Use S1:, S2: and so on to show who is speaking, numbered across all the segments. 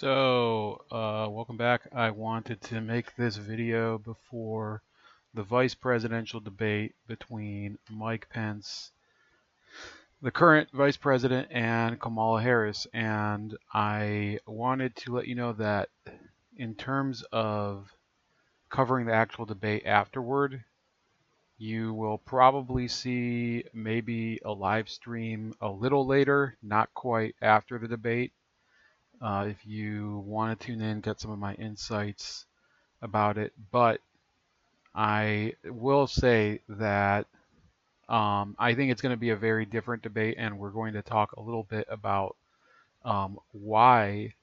S1: Welcome back. I wanted to make this video before the vice presidential debate between Mike Pence, the current vice president, and Kamala Harris. And I wanted to let you know that in terms of covering the actual debate afterward, you will probably see maybe a live stream a little later, not quite after the debate. If you want to tune in, get some of my insights about it. But I will say that I think it's going to be a very different debate, and we're going to talk a little bit about why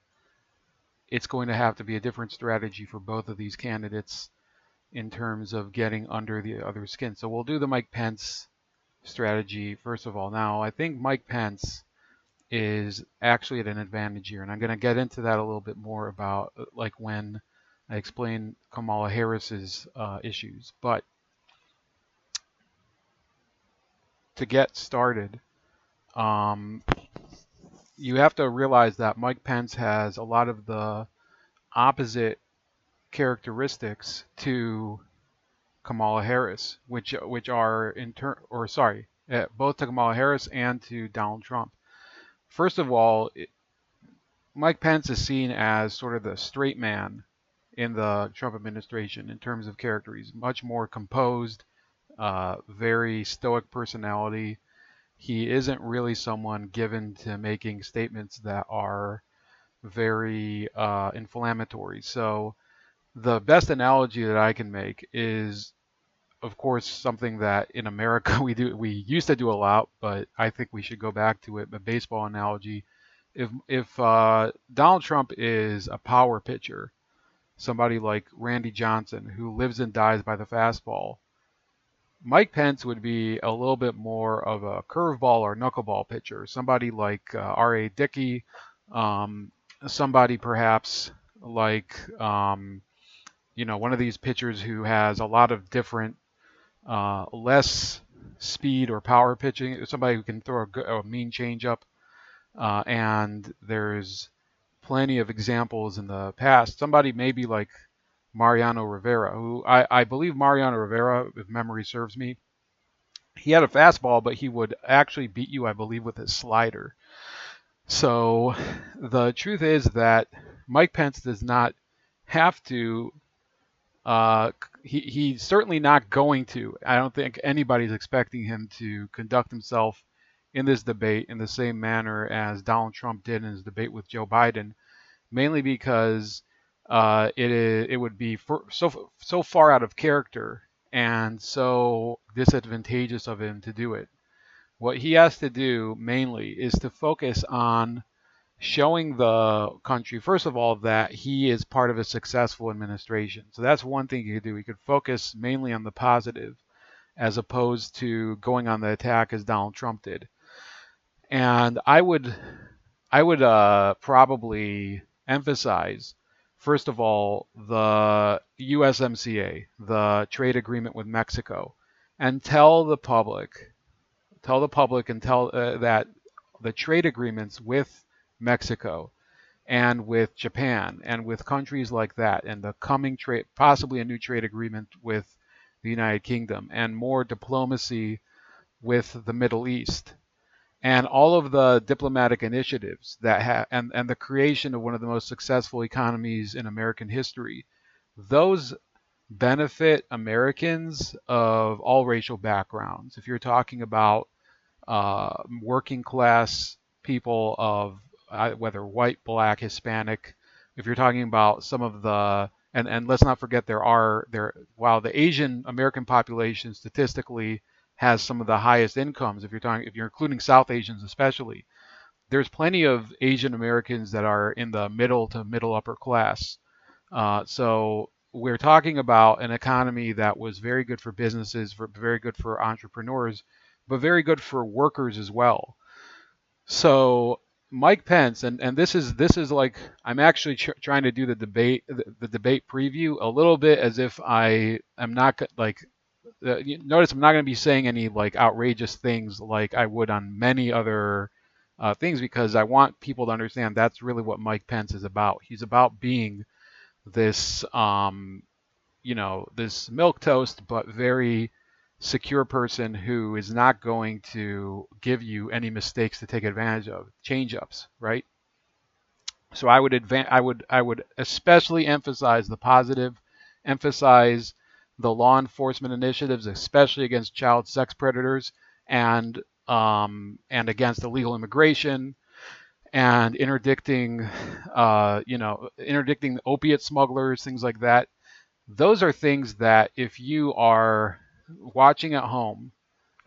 S1: it's going to have to be a different strategy for both of these candidates in terms of getting under the other skin. So we'll do the Mike Pence strategy first of all. Now, I think Mike Pence is actually at an advantage here, and I'm going to get into that a little bit more about like when I explain Kamala Harris's issues. But to get started, um, you have to realize that Mike Pence has a lot of the opposite characteristics to Kamala Harris, which are both to Kamala Harris and to Donald Trump. First of all, Mike Pence is seen as sort of the straight man in the Trump administration in terms of character. He's much more composed, very stoic personality. He isn't really someone given to making statements that are very inflammatory. So the best analogy that I can make is, of course, something that in America we used to do a lot, but I think we should go back to it. The baseball analogy. If Donald Trump is a power pitcher, somebody like Randy Johnson who lives and dies by the fastball, Mike Pence would be a little bit more of a curveball or knuckleball pitcher. Somebody like R.A. Dickey, somebody perhaps like one of these pitchers who has a lot of different less speed or power pitching. Somebody who can throw a mean changeup, and there's plenty of examples in the past. Somebody maybe like Mariano Rivera, who I believe Mariano Rivera, if memory serves me, he had a fastball, but he would actually beat you, I believe, with his slider. So the truth is that Mike Pence does not have to. He's certainly not going to. I don't think anybody's expecting him to conduct himself in this debate in the same manner as Donald Trump did in his debate with Joe Biden, mainly because it would be so far out of character and so disadvantageous of him to do it. What he has to do mainly is to focus on showing the country, first of all, that he is part of a successful administration. So that's one thing he could do. He could focus mainly on the positive as opposed to going on the attack as Donald Trump did. And I would probably emphasize, first of all, the USMCA, the trade agreement with Mexico, and tell the public that the trade agreements with Mexico and with Japan and with countries like that, and the coming trade, possibly a new trade agreement with the United Kingdom, and more diplomacy with the Middle East, and all of the diplomatic initiatives and the creation of one of the most successful economies in American history, those benefit Americans of all racial backgrounds. If you're talking about working class people of whether white, black, Hispanic, if you're talking about some of the and let's not forget while the Asian American population statistically has some of the highest incomes, if you're including South Asians especially, there's plenty of Asian Americans that are in the middle to middle upper class. So we're talking about an economy that was very good for businesses, very good for entrepreneurs, but very good for workers as well. So Mike Pence, and this is like, I'm actually trying to do the debate preview a little bit as if I am not like. Notice I'm not going to be saying any like outrageous things like I would on many other things, because I want people to understand that's really what Mike Pence is about. He's about being this, this milk toast, but very secure person who is not going to give you any mistakes to take advantage of, change ups, right? So I would especially emphasize the positive, emphasize the law enforcement initiatives, especially against child sex predators and against illegal immigration and interdicting opiate smugglers, things like that. Those are things that if you are watching at home,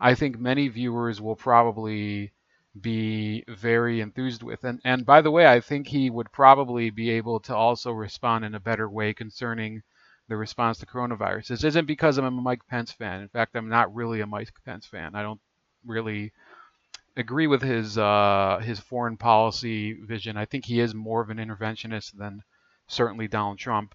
S1: I think many viewers will probably be very enthused with. And by the way, I think he would probably be able to also respond in a better way concerning the response to coronavirus. This isn't because I'm a Mike Pence fan. In fact, I'm not really a Mike Pence fan. I don't really agree with his foreign policy vision. I think he is more of an interventionist than certainly Donald Trump.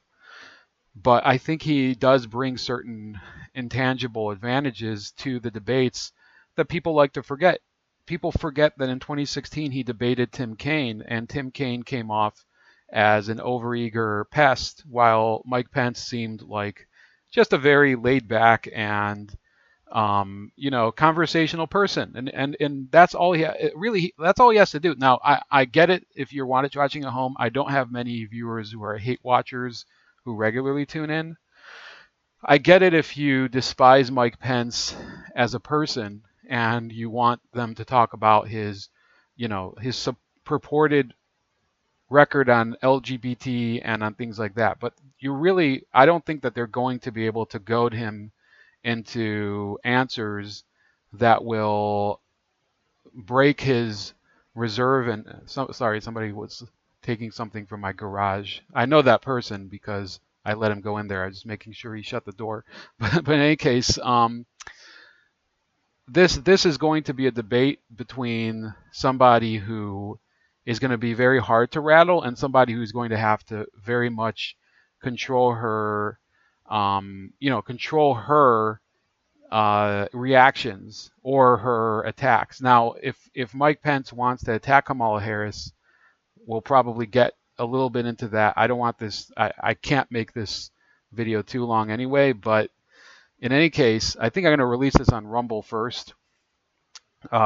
S1: But I think he does bring certain intangible advantages to the debates that people like to forget. People forget that in 2016 he debated Tim Kaine, and Tim Kaine came off as an overeager pest, while Mike Pence seemed like just a very laid back and conversational person, and that's all that's all he has to do. Now, I get it if you're watching at home. I don't have many viewers who are hate watchers who regularly tune in. I get it if you despise Mike Pence as a person and you want them to talk about his purported record on LGBT and on things like that. But I don't think that they're going to be able to goad him into answers that will break his reserve. Sorry, somebody was taking something from my garage. I know that person because I let him go in there. I was just making sure he shut the door. But in any case, this is going to be a debate between somebody who is going to be very hard to rattle and somebody who's going to have to very much control her, control her reactions or her attacks. Now, if Mike Pence wants to attack Kamala Harris, we'll probably get a little bit into that. I don't want this. I can't make this video too long anyway. But in any case, I think I'm going to release this on Rumble first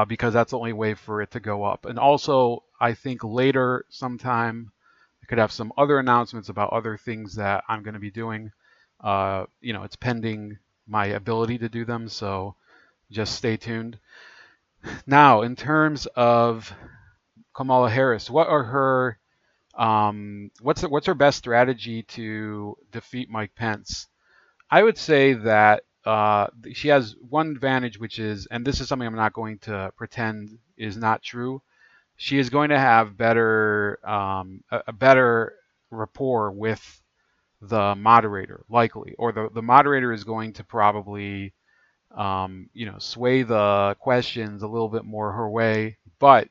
S1: because that's the only way for it to go up. And also, I think later sometime I could have some other announcements about other things that I'm going to be doing. It's pending my ability to do them, so just stay tuned. Now, in terms of Kamala Harris, what's her best strategy to defeat Mike Pence? I would say that she has one advantage, which is, and this is something I'm not going to pretend is not true. She is going to have a better rapport with the moderator, likely, or the moderator is going to probably sway the questions a little bit more her way. But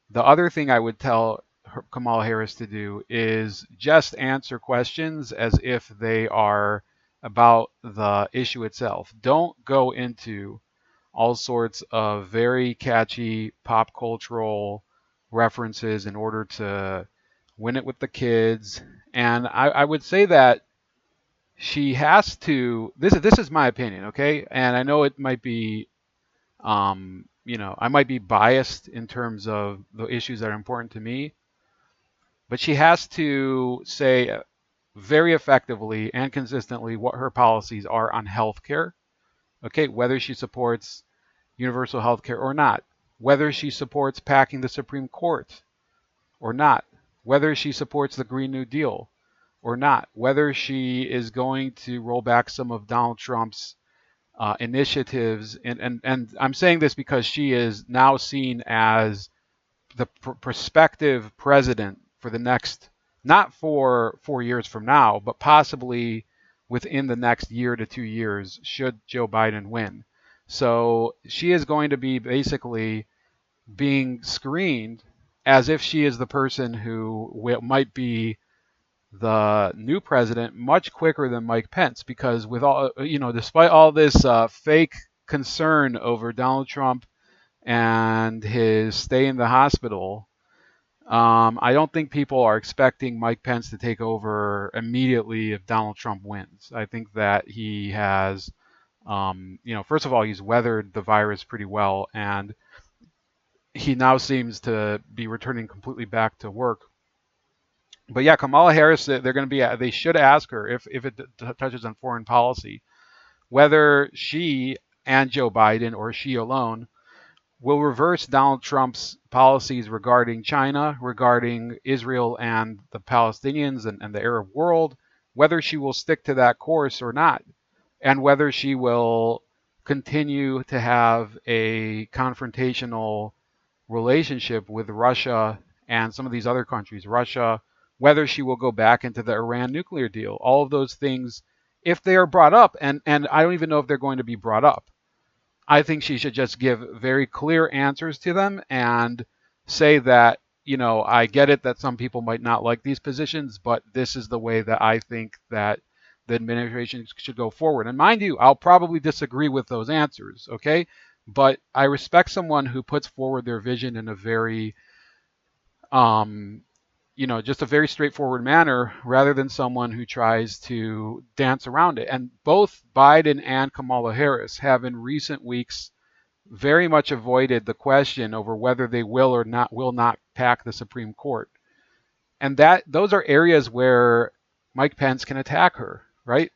S1: the other thing I would tell Kamala Harris to do is just answer questions as if they are about the issue itself. Don't go into all sorts of very catchy pop cultural references in order to win it with the kids. And I would say that she has to. This is my opinion, okay? And I know it might be, I might be biased in terms of the issues that are important to me, but she has to say very effectively and consistently what her policies are on healthcare, okay? Whether she supports universal healthcare or not, whether she supports packing the Supreme Court or not, whether she supports the Green New Deal or not, whether she is going to roll back some of Donald Trump's initiatives. And I'm saying this because she is now seen as the prospective president for the next, not for 4 years from now, but possibly within the next year to 2 years, should Joe Biden win. So she is going to be basically being screened as if she is the person who might be the new president much quicker than Mike Pence, because with all despite all this fake concern over Donald Trump and his stay in the hospital, I don't think people are expecting Mike Pence to take over immediately if Donald Trump wins. I think that he has, first of all, he's weathered the virus pretty well, and he now seems to be returning completely back to work. But yeah, Kamala Harris, they're going to be, they should ask her if it touches on foreign policy, whether she and Joe Biden or she alone will reverse Donald Trump's policies regarding China, regarding Israel and the Palestinians and the Arab world, whether she will stick to that course or not, and whether she will continue to have a confrontational relationship with Russia and some of these other countries, Russia, whether she will go back into the Iran nuclear deal. All of those things, if they are brought up, and I don't even know if they're going to be brought up, I think she should just give very clear answers to them and say that, I get it that some people might not like these positions, but this is the way that I think that the administration should go forward. And mind you, I'll probably disagree with those answers, okay? But I respect someone who puts forward their vision in a very, um, just a very straightforward manner rather than someone who tries to dance around it. And both Biden and Kamala Harris have in recent weeks very much avoided the question over whether they will not pack the Supreme Court. And that those are areas where Mike Pence can attack her, right?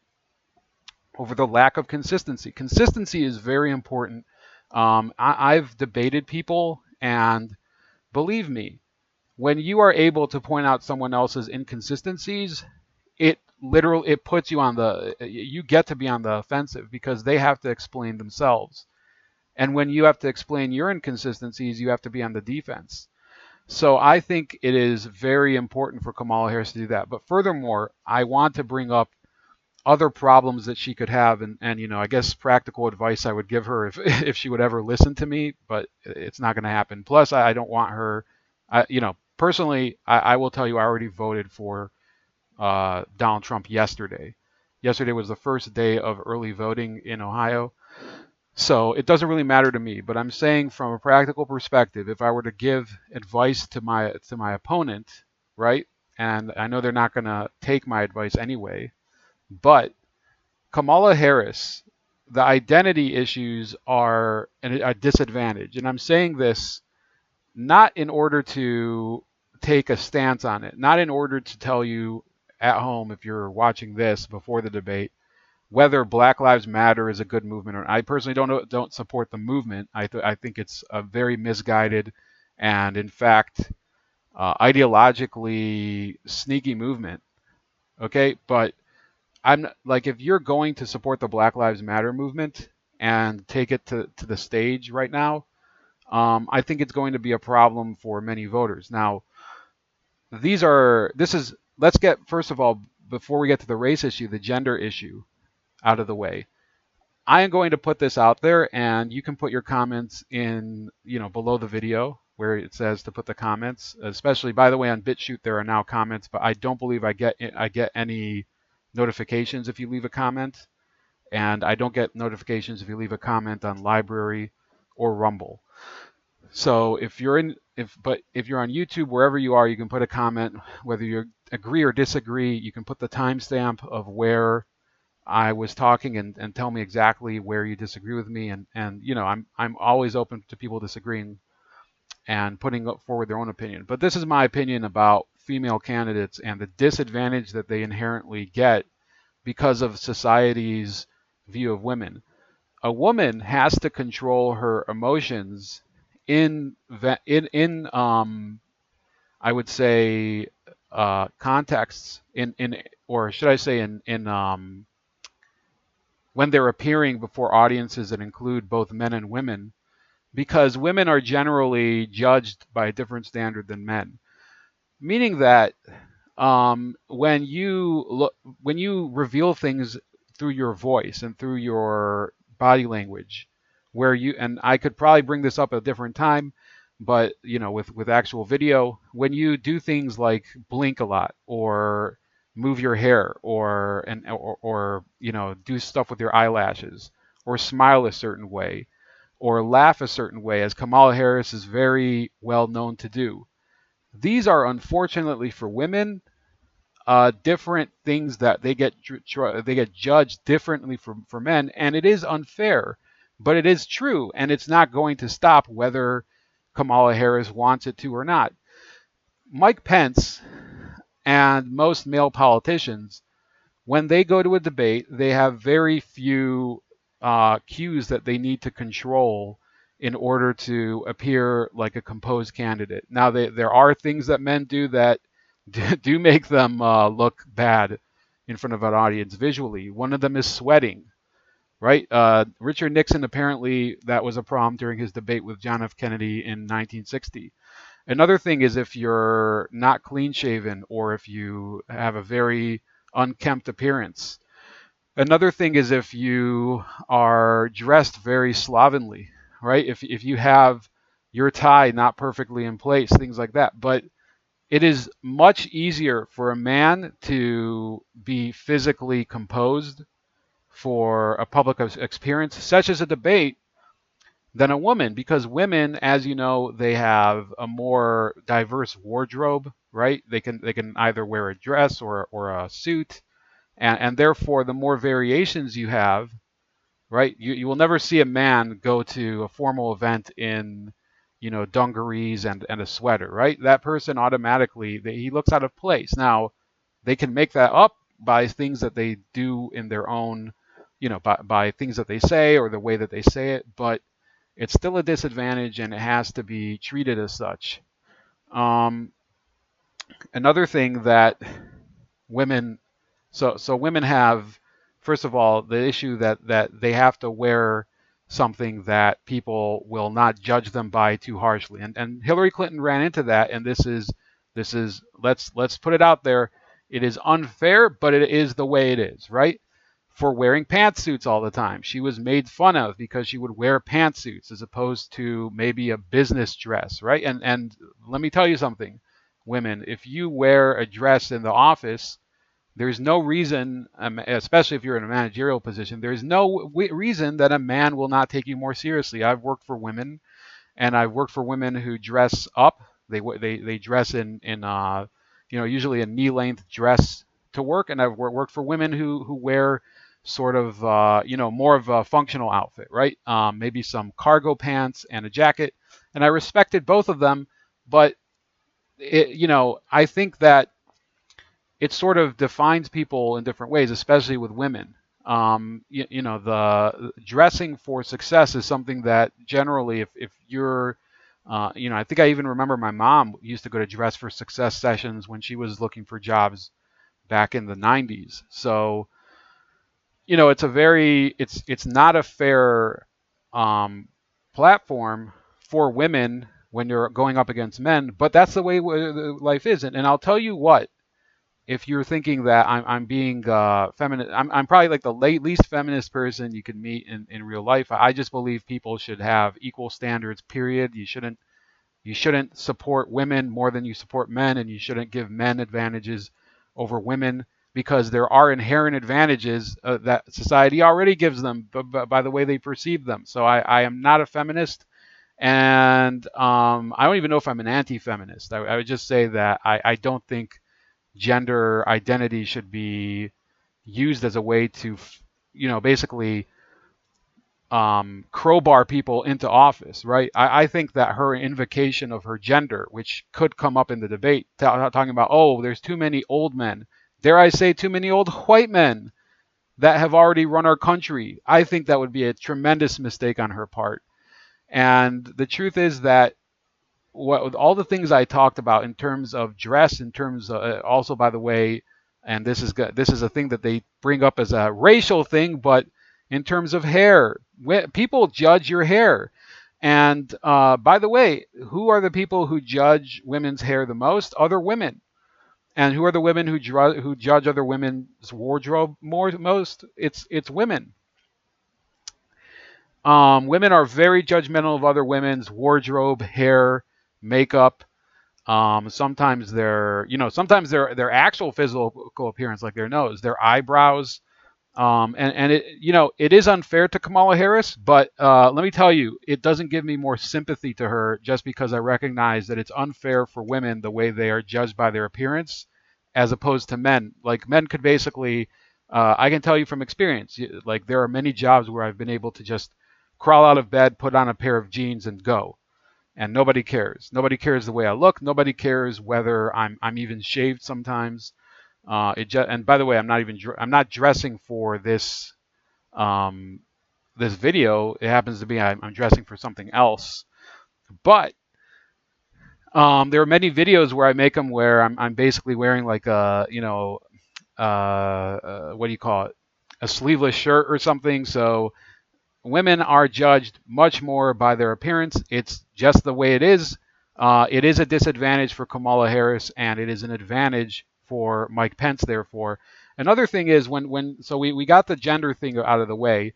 S1: Over the lack of consistency. Consistency is very important. I've debated people, and believe me, when you are able to point out someone else's inconsistencies, it puts you on you get to be on the offensive because they have to explain themselves. And when you have to explain your inconsistencies, you have to be on the defense. So I think it is very important for Kamala Harris to do that. But furthermore, I want to bring up other problems that she could have, and I guess practical advice I would give her if if she would ever listen to me, but it's not going to happen. Plus, I don't want her. Personally, I will tell you, I already voted for Donald Trump yesterday. Yesterday was the first day of early voting in Ohio. So it doesn't really matter to me, but I'm saying from a practical perspective, if I were to give advice to my opponent, right? And I know they're not going to take my advice anyway, but Kamala Harris, the identity issues are a disadvantage. And I'm saying this not in order to take a stance on it, not in order to tell you at home if you're watching this before the debate whether Black Lives Matter is a good movement or not. I personally don't support the movement. I think it's a very misguided and, in fact, ideologically sneaky movement. Okay, but I'm like, if you're going to support the Black Lives Matter movement and take it to the stage right now, I think it's going to be a problem for many voters. Now, let's get, first of all, before we get to the race issue, the gender issue out of the way. I am going to put this out there, and you can put your comments in, below the video where it says to put the comments. Especially, by the way, on BitChute there are now comments, but I don't believe I get any notifications if you leave a comment, and I don't get notifications if you leave a comment on Library or Rumble. So if you're on YouTube, wherever you are, you can put a comment, whether you agree or disagree. You can put the timestamp of where I was talking and tell me exactly where you disagree with me, and I'm always open to people disagreeing and putting forward their own opinion. But this is my opinion about female candidates and the disadvantage that they inherently get because of society's view of women. A woman has to control her emotions in I would say contexts in or should I say in when they're appearing before audiences that include both men and women, because women are generally judged by a different standard than men. Meaning that when you reveal things through your voice and through your body language, and I could probably bring this up at a different time, but with actual video, when you do things like blink a lot or move your hair or do stuff with your eyelashes or smile a certain way, or laugh a certain way, as Kamala Harris is very well known to do. These are unfortunately for women different things that they get judged differently for men, and it is unfair, but it is true, and it's not going to stop whether Kamala Harris wants it to or not. Mike Pence and most male politicians, when they go to a debate, they have very few cues that they need to control in order to appear like a composed candidate. Now, there are things that men do that do make them look bad in front of an audience visually. One of them is sweating, right? Richard Nixon, apparently, that was a problem during his debate with John F. Kennedy in 1960. Another thing is if you're not clean shaven or if you have a very unkempt appearance. Another thing is if you are dressed very slovenly, right? If you have your tie not perfectly in place, things like that. But it is much easier for a man to be physically composed for a public experience, such as a debate, than a woman, because women, as you know, they have a more diverse wardrobe, right? They can either wear a dress or a suit, and therefore the more variations you have, right? You will never see a man go to a formal event in, dungarees and a sweater, right? That person automatically he looks out of place. Now, they can make that up by things that they do in their own, by things that they say or the way that they say it, but it's still a disadvantage and it has to be treated as such. Um, Another thing that women so women have, first of all, the issue that they have to wear something that people will not judge them by too harshly, and Hillary Clinton ran into that, and this is let's put it out there. It is unfair, but it is the way it is, right? For wearing pantsuits all the time, she was made fun of because she would wear pantsuits as opposed to maybe a business dress, right? And let me tell you something, women, if you wear a dress in the office, there's no reason, especially if you're in a managerial position, there's no reason that a man will not take you more seriously. I've worked for women, and I've worked for women who dress up. They dress in usually a knee length dress to work, and I've worked for women who wear sort of more of a functional outfit, right? Maybe some cargo pants and a jacket, and I respected both of them, but I think that it sort of defines people in different ways, especially with women. The dressing for success is something that generally, if you're, I think I even remember my mom used to go to dress for success sessions when she was looking for jobs back in the 90s. So, it's not a fair um, platform for women when you're going up against men, but that's the way life is. And I'll tell you what, if you're thinking that I'm being feminist, I'm probably like the least feminist person you could meet in real life. I just believe people should have equal standards. Period. You shouldn't support women more than you support men, and you shouldn't give men advantages over women because there are inherent advantages that society already gives them by the way they perceive them. So I am not a feminist, and I don't even know if I'm an anti-feminist. I would just say that I don't think gender identity should be used as a way to, basically crowbar people into office, right? I think that her invocation of her gender, which could come up in the debate, talking about, oh, there's too many old men, dare I say, too many old white men that have already run our country. I think that would be a tremendous mistake on her part. And the truth is that with all the things I talked about in terms of dress, in terms of, also, by the way, and this is a thing that they bring up as a racial thing, but in terms of hair, people judge your hair. And by the way, who are the people who judge women's hair the most? Other women. And who are the women who judge other women's wardrobe most? It's women. Women are very judgmental of other women's wardrobe, hair, makeup. Sometimes their actual physical appearance, like their nose, their eyebrows. And it, it is unfair to Kamala Harris, but let me tell you, it doesn't give me more sympathy to her just because I recognize that it's unfair for women the way they are judged by their appearance, as opposed to men. Like men could basically, I can tell you from experience, like there are many jobs where I've been able to just crawl out of bed, put on a pair of jeans, and go, and nobody cares. Nobody cares the way I look. Nobody cares whether I'm even shaved sometimes. And by the way, I'm not dressing for um, this video. It happens to be I'm dressing for something else. But there are many videos where I make them where I'm basically wearing like a what do you call it, a sleeveless shirt or something. So women are judged much more by their appearance. It's just the way it is. It is a disadvantage for Kamala Harris, and it is an advantage for Mike Pence. Therefore, another thing is so we got the gender thing out of the way,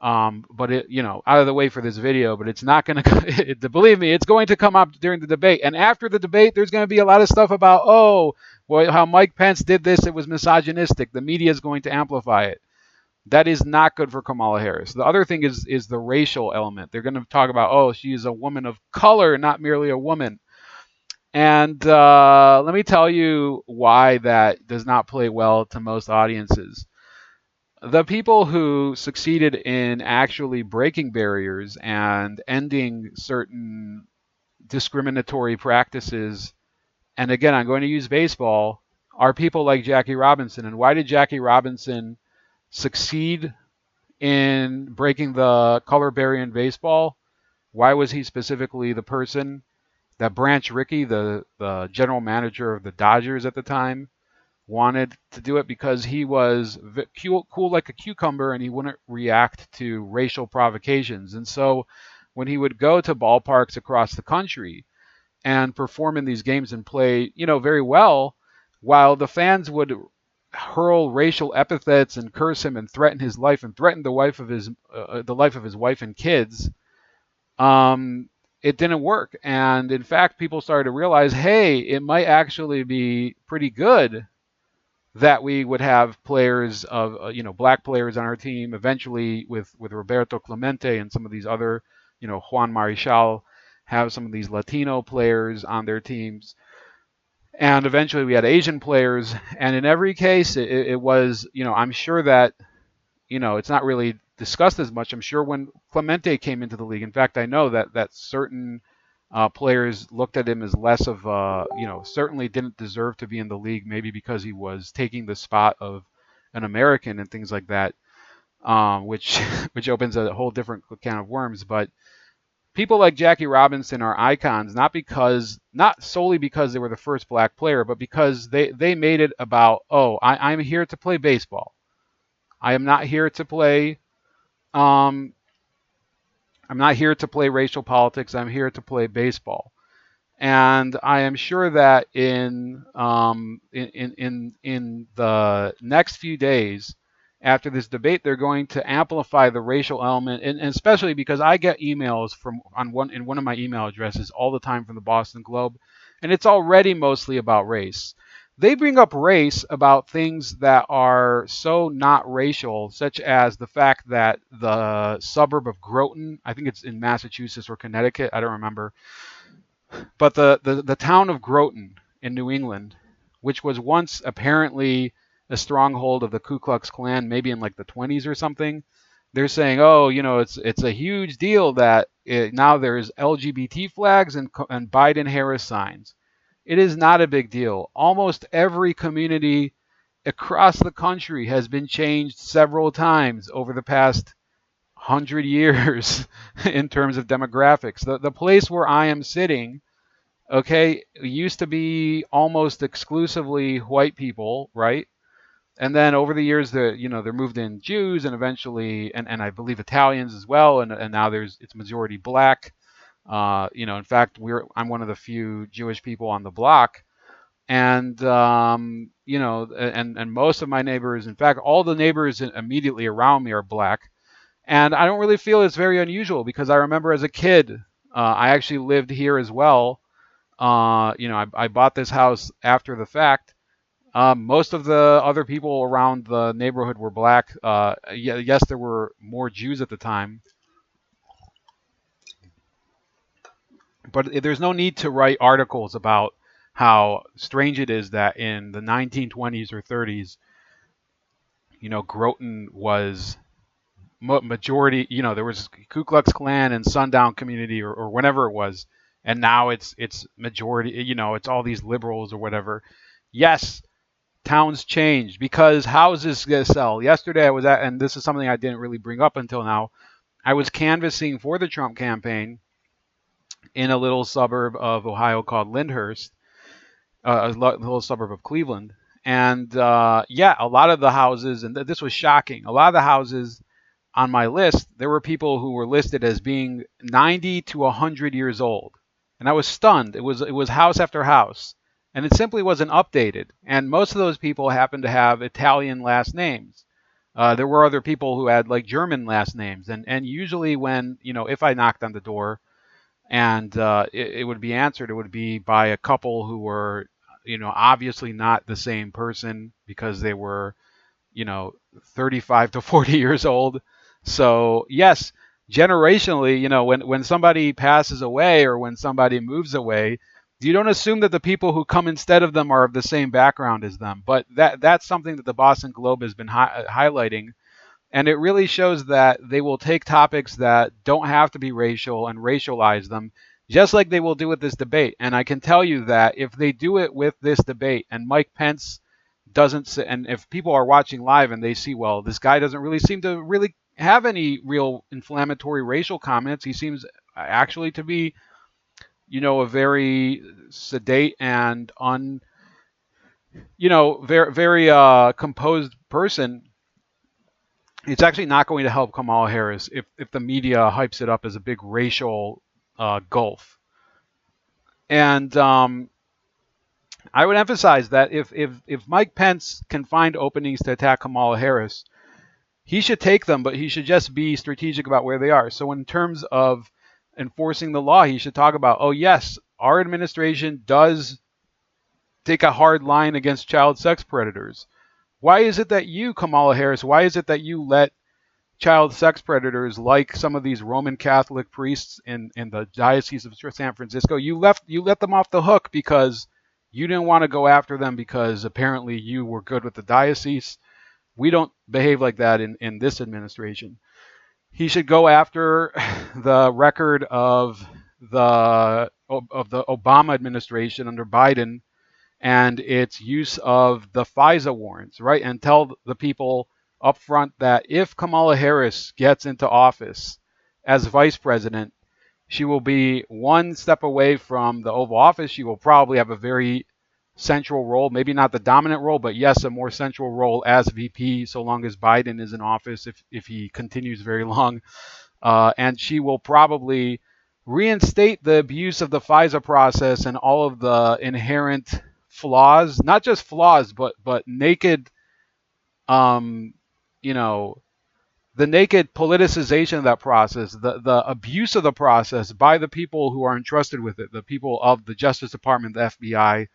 S1: but it out of the way for this video. But it's not going to believe me, it's going to come up during the debate, and after the debate, there's going to be a lot of stuff about well, how Mike Pence did this. It was misogynistic. The media is going to amplify it. That is not good for Kamala Harris. The other thing is the racial element. They're going to talk about, she's a woman of color, not merely a woman. And let me tell you why that does not play well to most audiences. The people who succeeded in actually breaking barriers and ending certain discriminatory practices, and again, I'm going to use baseball, are people like Jackie Robinson. And why did Jackie Robinson succeed in breaking the color barrier in baseball? Why was he specifically the person that Branch Rickey, the general manager of the Dodgers at the time, wanted to do it? Because he was cool like a cucumber and he wouldn't react to racial provocations. And so when he would go to ballparks across the country and perform in these games and play, very well, while the fans would hurl racial epithets and curse him and threaten his life and threaten the life of his wife and kids, it didn't work. And in fact, people started to realize, hey, it might actually be pretty good that we would have players of black players on our team. Eventually, with Roberto Clemente and some of these other, Juan Marichal, have some of these Latino players on their teams. And eventually we had Asian players. And in every case, it was, I'm sure that, it's not really discussed as much. I'm sure when Clemente came into the league, in fact, I know that certain players looked at him as less of, certainly didn't deserve to be in the league, maybe because he was taking the spot of an American and things like that, which which opens a whole different can of worms. But people like Jackie Robinson are icons, not solely because they were the first black player, but because they made it about, I'm here to play baseball. I am not here to play I'm not here to play racial politics. I'm here to play baseball. And I am sure that in the next few days after this debate, they're going to amplify the racial element, and especially because I get emails in one of my email addresses all the time from the Boston Globe, and it's already mostly about race. They bring up race about things that are so not racial, such as the fact that the suburb of Groton, I think it's in Massachusetts or Connecticut, I don't remember, but the town of Groton in New England, which was once apparently a stronghold of the Ku Klux Klan, maybe in like the 20s or something, they're saying, it's a huge deal that now there's LGBT flags and Biden Harris signs. It is not a big deal. Almost every community across the country has been changed several times over the past 100 years in terms of demographics. The place where I am sitting, okay, used to be almost exclusively white people, right? And then over the years, there moved in Jews and eventually, and I believe Italians as well, and now it's majority black. In fact, I'm one of the few Jewish people on the block, and and most of my neighbors, in fact, all the neighbors immediately around me are black, and I don't really feel it's very unusual because I remember as a kid, I actually lived here as well. I bought this house after the fact, Most of the other people around the neighborhood were black. Yes, there were more Jews at the time, but there's no need to write articles about how strange it is that in the 1920s or 30s, Groton was majority. There was Ku Klux Klan and Sundown Community or whenever it was, and now it's majority. It's all these liberals or whatever. Yes, towns changed because houses sell. Yesterday I was at, and this is something I didn't really bring up until now. I was canvassing for the Trump campaign in a little suburb of Ohio called Lyndhurst, a little suburb of Cleveland. And yeah, a lot of the houses, and this was shocking, a lot of the houses on my list, there were people who were listed as being 90 to 100 years old. And I was stunned. It was house after house. And it simply wasn't updated. And most of those people happened to have Italian last names. There were other people who had like German last names. And usually when, if I knocked on the door, and it would be answered. It would be by a couple who were, obviously not the same person because they were, you know, 35 to 40 years old. So yes, generationally, when somebody passes away or when somebody moves away, you don't assume that the people who come instead of them are of the same background as them. But that's something that the Boston Globe has been highlighting. And it really shows that they will take topics that don't have to be racial and racialize them, just like they will do with this debate. And I can tell you that if they do it with this debate and Mike Pence doesn't say, and if people are watching live and they see, well, this guy doesn't really seem to really have any real inflammatory racial comments. He seems actually to be, a very sedate and very, very composed person. It's actually not going to help Kamala Harris if the media hypes it up as a big racial gulf. And I would emphasize that if Mike Pence can find openings to attack Kamala Harris, he should take them, but he should just be strategic about where they are. So in terms of enforcing the law, he should talk about, oh yes, our administration does take a hard line against child sex predators. Why is it that you, Kamala Harris, why is it that you let child sex predators like some of these Roman Catholic priests in the Diocese of San Francisco, you let them off the hook because you didn't want to go after them because apparently you were good with the diocese? We don't behave like that in this administration. He should go after the record of the Obama administration under Biden and its use of the FISA warrants, right? And tell the people up front that if Kamala Harris gets into office as vice president, she will be one step away from the Oval Office. She will probably have a very central role, maybe not the dominant role, but yes, a more central role as VP so long as Biden is in office, if he continues very long. And she will probably reinstate the abuse of the FISA process and all of the inherent flaws, not just flaws, but naked, you know, the naked politicization of that process, the abuse of the process by the people who are entrusted with it, the people of the Justice Department, the FBI,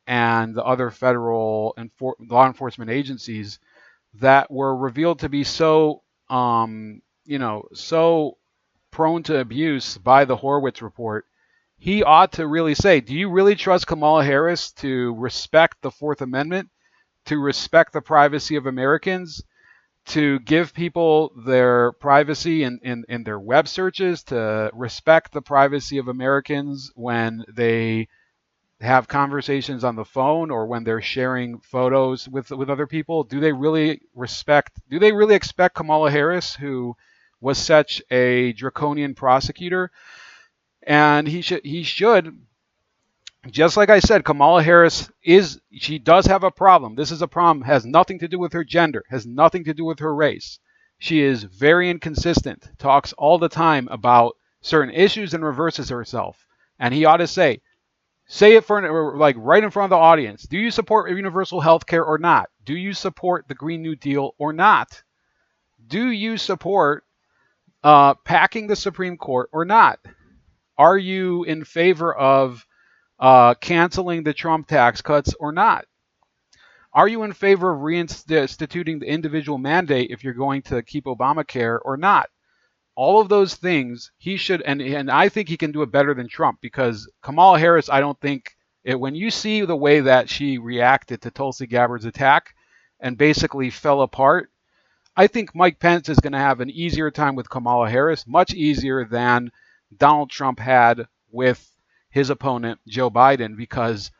S1: and the other federal law enforcement agencies that were revealed to be so, so prone to abuse by the Horowitz report. He ought to really say, do you really trust Kamala Harris to respect the Fourth Amendment, to respect the privacy of Americans, to give people their privacy in their web searches, to respect the privacy of Americans when they have conversations on the phone or when they're sharing photos with other people? Do they really expect Kamala Harris, who was such a draconian prosecutor? And he should, just like I said, Kamala Harris she does have a problem. This is a problem, has nothing to do with her gender, has nothing to do with her race. She is very inconsistent, talks all the time about certain issues and reverses herself. And he ought to say it for like right in front of the audience. Do you support universal health care or not? Do you support the Green New Deal or not? Do you support packing the Supreme Court or not? Are you in favor of canceling the Trump tax cuts or not? Are you in favor of reinstituting the individual mandate if you're going to keep Obamacare or not? All of those things he should, and I think he can do it better than Trump, because Kamala Harris, I don't think when you see the way that she reacted to Tulsi Gabbard's attack and basically fell apart, I think Mike Pence is going to have an easier time with Kamala Harris, much easier than Donald Trump had with his opponent Joe Biden, because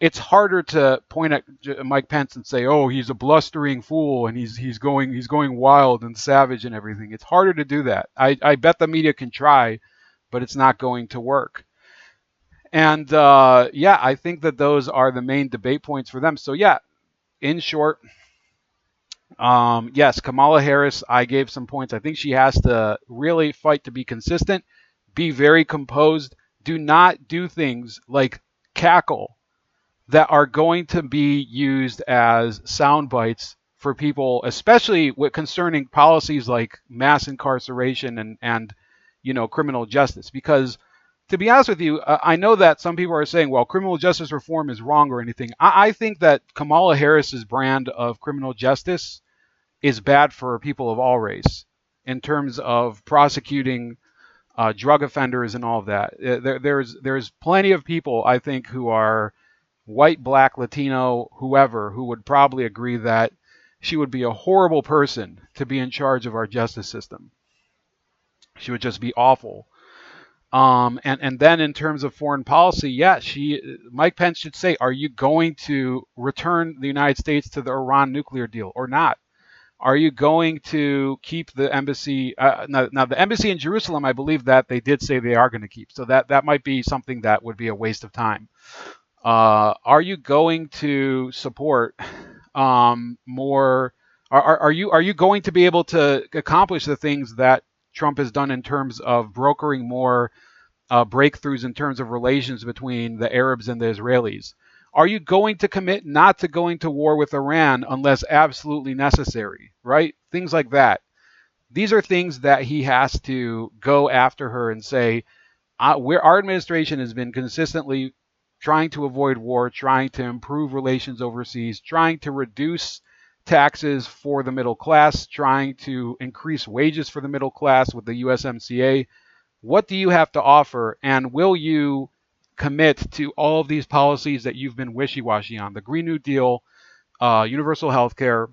S1: it's harder to point at Mike Pence and say, "Oh, he's a blustering fool and he's going wild and savage and everything." It's harder to do that. I bet the media can try, but it's not going to work. And yeah, I think that those are the main debate points for them. So yeah, in short, yes, Kamala Harris, I gave some points. I think she has to really fight to be consistent, be very composed, do not do things like cackle that are going to be used as sound bites for people, especially with concerning policies like mass incarceration and criminal justice. Because to be honest with you, I know that some people are saying, well, criminal justice reform is wrong or anything. I think that Kamala Harris's brand of criminal justice is bad for people of all race in terms of prosecuting drug offenders and all of that. There's plenty of people, I think, who are white, black, Latino, whoever, who would probably agree that she would be a horrible person to be in charge of our justice system. She would just be awful. And then in terms of foreign policy, yeah, Mike Pence should say, are you going to return the United States to the Iran nuclear deal or not? Are you going to keep the embassy? Now, the embassy in Jerusalem, I believe that they did say they are going to keep. So that might be something that would be a waste of time. Are you going to support more? Are you going to be able to accomplish the things that Trump has done in terms of brokering more breakthroughs in terms of relations between the Arabs and the Israelis? Are you going to commit not to going to war with Iran unless absolutely necessary, right? Things like that. These are things that he has to go after her and say, our administration has been consistently trying to avoid war, trying to improve relations overseas, trying to reduce taxes for the middle class, trying to increase wages for the middle class with the USMCA. What do you have to offer, and will you commit to all of these policies that you've been wishy-washy on? The Green New Deal, universal health care.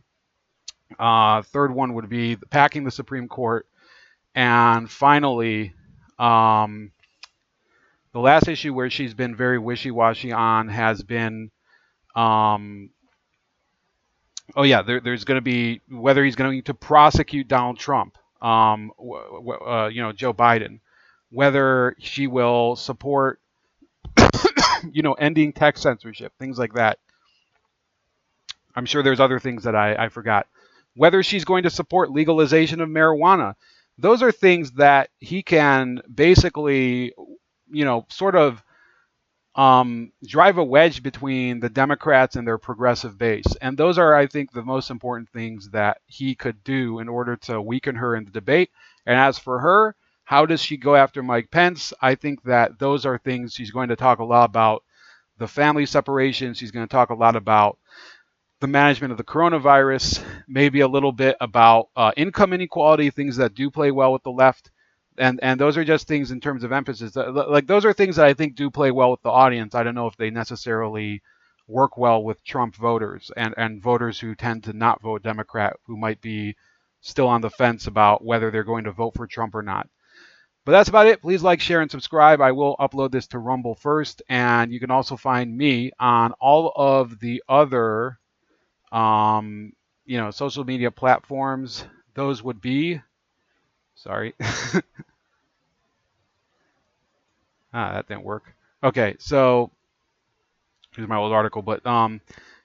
S1: Third one would be packing the Supreme Court. And finally, the last issue where she's been very wishy-washy on has been, there's going to be whether he's going to prosecute Donald Trump, Joe Biden, whether she will support, ending tech censorship, things like that. I'm sure there's other things that I forgot. Whether she's going to support legalization of marijuana. Those are things that he can basically, sort of drive a wedge between the Democrats and their progressive base. And those are, I think, the most important things that he could do in order to weaken her in the debate. And as for her, how does she go after Mike Pence? I think that those are things she's going to talk a lot about. The family separation. She's going to talk a lot about the management of the coronavirus, maybe a little bit about income inequality, things that do play well with the left. And those are just things in terms of emphasis. Like, those are things that I think do play well with the audience. I don't know if they necessarily work well with Trump voters and voters who tend to not vote Democrat, who might be still on the fence about whether they're going to vote for Trump or not. But that's about it. Please like, share, and subscribe. I will upload this to Rumble first. And you can also find me on all of the other social media platforms. Those would be, sorry. That didn't work. Okay, so here's my old article, but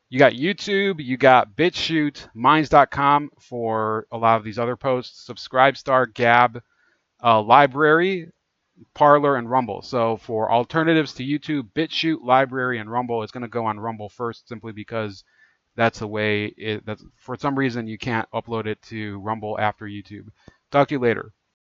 S1: you got YouTube, you got BitChute, Minds.com for a lot of these other posts, Subscribestar, Gab, Library, Parler, and Rumble. So for alternatives to YouTube, BitChute, Library, and Rumble, it's going to go on Rumble first, simply because that's the way that's for some reason you can't upload it to Rumble after YouTube. Talk to you later.